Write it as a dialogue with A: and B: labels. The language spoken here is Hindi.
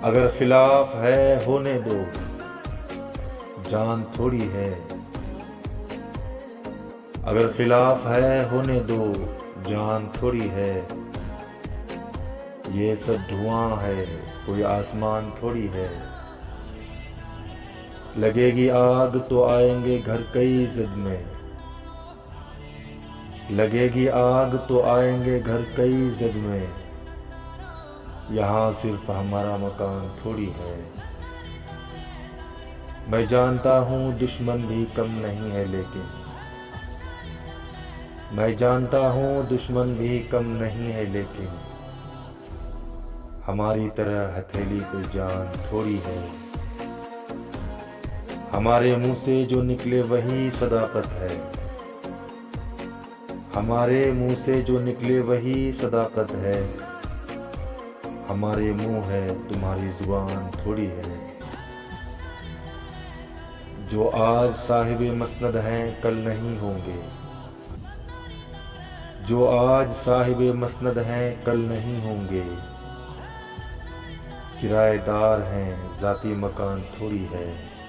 A: अगर खिलाफ है होने दो, जान थोड़ी है। अगर खिलाफ है होने दो, जान थोड़ी है। ये सब धुआं है, कोई आसमान थोड़ी है। लगेगी आग तो आएंगे घर कई जिद में। लगेगी आग तो आएंगे घर कई जिद में। यहाँ सिर्फ हमारा मकान थोड़ी है। मैं जानता हूँ दुश्मन भी कम नहीं है, लेकिन मैं जानता हूँ दुश्मन भी कम नहीं है, लेकिन हमारी तरह हथेली पे जान थोड़ी है। हमारे मुंह से जो निकले वही सदाकत है। हमारे मुंह से जो निकले वही सदाकत है। हमारे मुंह है, तुम्हारी जुबान थोड़ी है। जो आज साहिब मसनद हैं कल नहीं होंगे। जो आज साहिब मसनद हैं कल नहीं होंगे। किराएदार हैं, जाती मकान थोड़ी है।